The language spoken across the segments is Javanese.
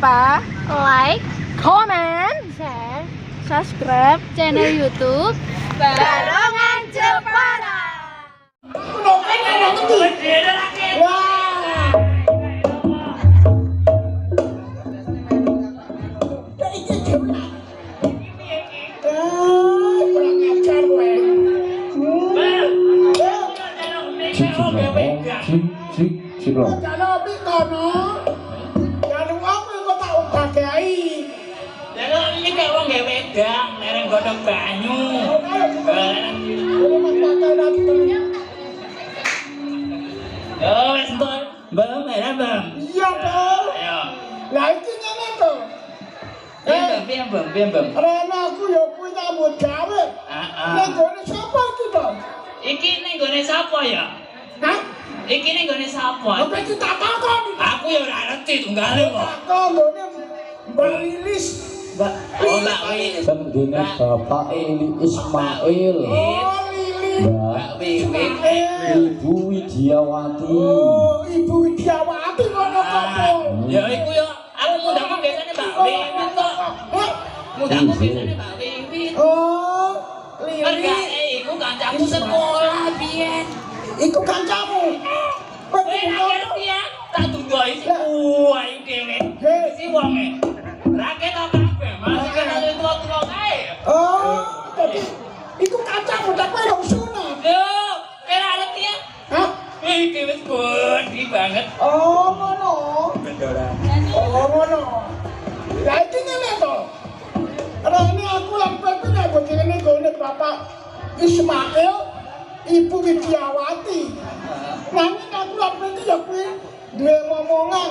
lupa like, comment, share subscribe channel YouTube Barongan Jepara. Godhong banyu. Oh, wis entuk. Mbak, merah, Bang. Iya, Bang. Ayo. Lah iki ngene to. Piye, Bang? Rene aku ya kuwi nyambut gawe. Heeh. Ning gone sapa iki to? Iki ning gone sapa ya? Hah? Iki ning gone sapa? Apa iki tak takon? Aku ya ora ngerti tunggale kok. Takon gone Mbak Lilis. Mbak, oh Mbak Wiwit. Tenggene Bapak Eli Ismail, Oh, Lilis. Mbak Wiwit. Ibu Widiawati. Oh, Ibu Widiawati ngono kok. Ya iku ya, aku mundangku biasane Mbak Wiwit kok. Hah? Mundangku biasane Mbak Wiwit. Oh, Lilis. Enggak, iku kancaku sekolah biyen. Iku kancamu. Kowe Kowe ngono. ngerti ya? Tak tunggoi kuwi dhewe. Si wonge. Raket apa kabeh? Masih kena tua-tua kae. Oh, jadi iku kancamu tak kowe ora sunat. Yo, kira ngerti ya? Hah? Iki wis gede banget. Oh, ngono. Bendoran. Oh, ngono. Lah iki ngene to. Rene aku lan kowe nyambut ngene gone Bapak Ismail, Ibu Widiawati. Nanging aku lan kowe ya kuwi duwe momongan.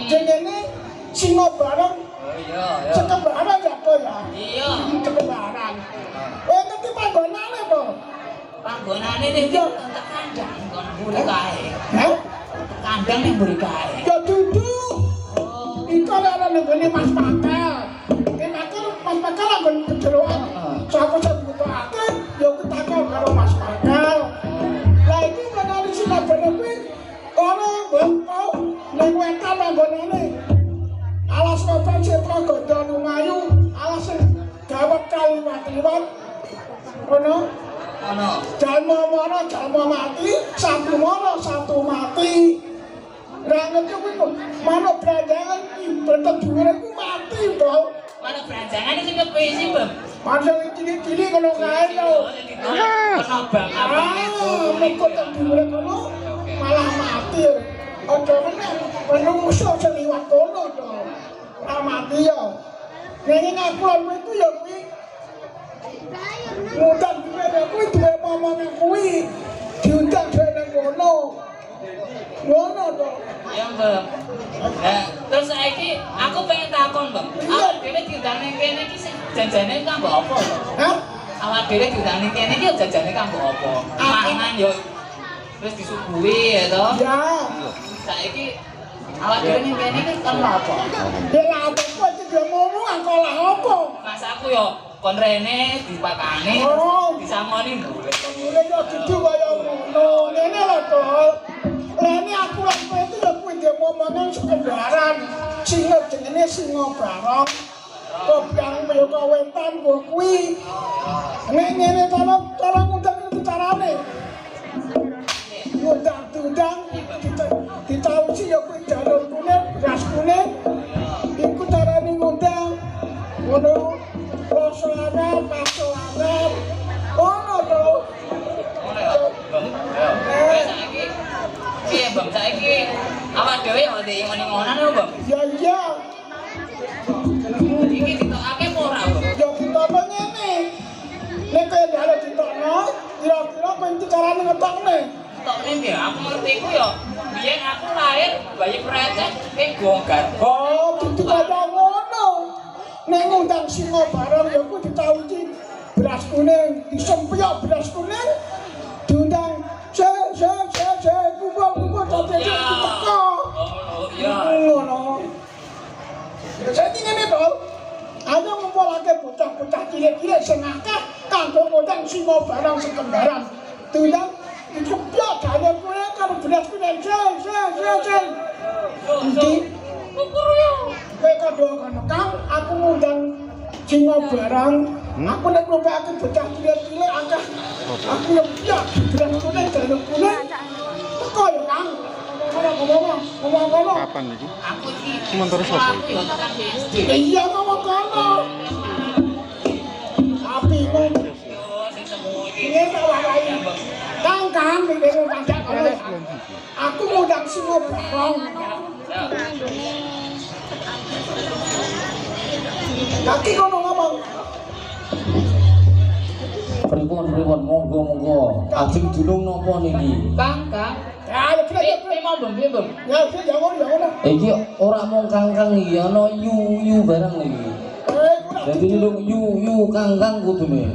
Jenenge Singo Bareng. Oh iya, Cekebaran ya kok ya. Iya. Cekebaran. Ngerti panggonane po? Panggonane ning yo tak kandang kon mburi kae. Hah? Kandang ning mburi kae. Ya duduk. Oh. Iku ora nggone Mas Pakel. Mas Pakel anggon kejeroan. Sapa sing butuhake ya ketakon karo Mas Pakel. Lah iki menali sinabane kuwi ora mbok ning wetan panggonane. Alas kopeng sepro godhong lumayu, alas gawat kaliwat-liwat. Ngono. Ono. Jalma mono jalma mati, satu mono satu mati. Lah ngerti kuwi kok manuk brandangan ibadah dhuwure ku mati, Bro. Mana beranjangan iki kepiye sih, Bang? Padahal cilik-cilik ngono kae lho. Kena bang apa itu? Mekot dhuwure kono malah mati. Aja meneh menungso sing liwat kono to. Ora mati ya. Ning aku lan kowe ku ya kuwi ngundang dhewe kuwi duwe momongan kuwi diundang dhewe nang kono. Ngono to. Ya, Bang. Nah, terus saiki aku pengen takon, Bang. Awak dhewe diundang ning kene iki sing janjane kanggo apa, Bang? Hah? Awak dhewe diundang ning kene iki janjane kanggo apa? Mangan yo wis disuguhi ya to. Ya. Saiki awak dhewe ning kene iki kan apa? Ya lah apa kok dia ngomong angko lah apa? Mas aku yo kon rene dipakani Oh. disangoni mbule. Mulai yo dudu kaya ngono. Ngene lho to. Lene aku lan kowe iki yo kuwi dia momongan sekendaran. Singo jenenge Singo Barong. Kopiang yo kawetan kok kuwi. Ngene cara ngundang iki carane. Ngundang ditawusi ya kuwi jalur kuning, beras kuning. Iku carane ngundang. Ngono. Rasa arep, paso arep. Ngono to. Saiki piye, Bang? Saiki awak dhewe yo ngoni-ngonan lho, Bang. Ya iya. Iki ditokake apa ora, Bang? Ya kita ngene. Nek kaya jare ditokno, kira-kira kowe iki carane ngetokne. Tokne piye? Aku ngerti ku yo biyen aku lahir bayi precet gonggar. Oh, dudu kaya ngono. Nek ngundang Singo Barong ya kuwi ditawusi beras kuning, disempyok beras kuning. Diundang kumpul tapi teko. Oh iya. Ngono. Jadi ngene to. Ayo ngumpulake bocah-bocah cilik-cilik sing akeh kanggo ngundang Singo Barong sekendaran. Diundang dikepyok dane kuwi karo beras kuning. Endi? Kowe kadang-kadang Kang, aku ngundang Jingo barang. Aku nek ngrupakake bocah cilik-cilik akeh. Aku yo ya bilang kuning jaluk kuning. Teko ya Kang. Ngomong. Kapan iki? Aku iki. Komentar sapa? Iya ngomong kono. Tapi kok Sing semu iki. ini tak warai. Kang, ini pancak kono. Aku ngundang Singo barang. Kaki kono ngomong. Pripun monggo ajeng dunung napa niki Kang. Ya, ya, Mau Bang, piye Bang? ya, ya, iki ora mung kangkang iki ana yu barang niki dadi nulung yu kangkang kudune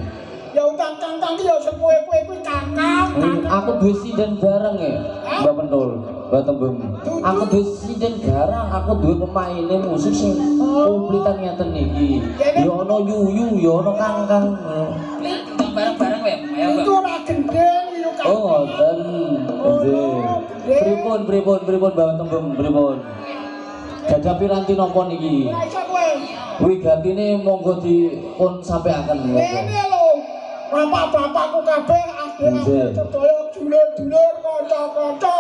ya utang kangkang ya sepuhe-puhe kuwi kangkang. aku duwe sinden barang ya Mbak Pentul Mbak Tembem aku duwe sinden barang aku duwe pemaine musik sing komplitan ngeten niki ya ana yu ya ana kangkang Tentang barang-barang wae. Ayo Itu Bang. ora gendeng yo Kang. oh ngoten nggih pripun Mbak Tembem pripun gadah piranti napa niki Ora iso kowe. wigatine monggo dipun sampaiaken Ngene lho. Bapak-bapakku kabeh Nggih. adek sedaya dulur-dulur kanca-kanca.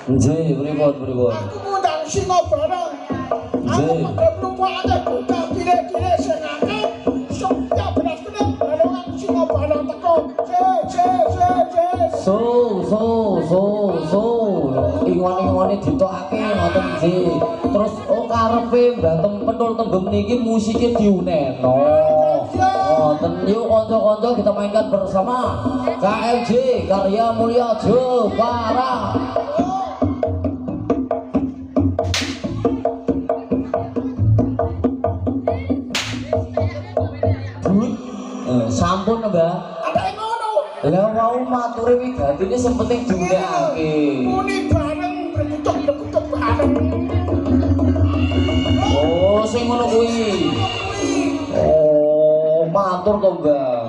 nggih pripun Aku ngundang Singo bareng. Aku Nggih. padha numpakake bocah cilik-cilik sing akeh. Setiap belas menit balongan Singo bareng teko. So ingon-ingone ditokake ngoten nggih. Terus karepe Mbak Pentul Tembem niki musike diuneno. Ngoten yuk kanca-kanca kita mainkan bersama KMJ Karya Mulia Jepara. Sampun Mbak. Ada yang ngono. Lah wau mature wigatine sing penting diundhakake. Muni bareng berkutuk bareng. Oh, sing ngono kuwi. Oh, matur to, Mbak.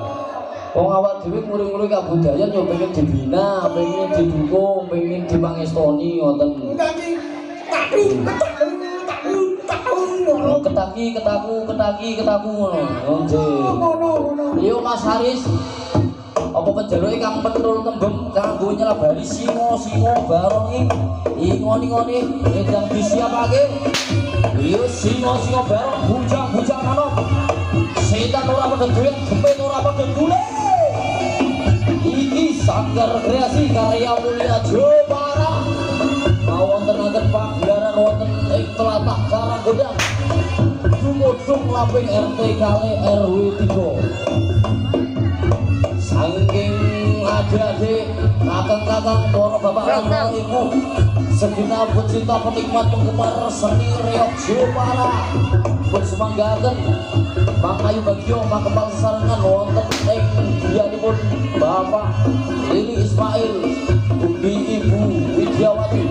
Wong awak dhewe nguri-nguri kabudayan yo pengen dibina, pengen didukung, pengen dipangestoni ngoten. Nganti Ketaku ngono. Oh, nggih. ngono. Yo Mas Haris. Apa penjaluke Kang Pentul Tembem kanggo nyelabari singo barong ingoni edang disiapake. Yo singo barong bujang manuk. Setan ora padha duwe, gempet ora padha gule. Iki Sanggar Kreasi Karya Mulia Jepara. Mawontenaken pagelaran wonten ing tlatah Karanggodang. Dumudung Laping RT kali RW 3. Saking adik-adik, kakang-kakang, para bapak dan ibu, segenap pecinta penikmat penggemar seni reok Jepara bersemanggaken Mang Ayu Bagio Makepal Sesarengan wonten ing griyanipun Bapak Lili Ismail ugi Ibu Widyawati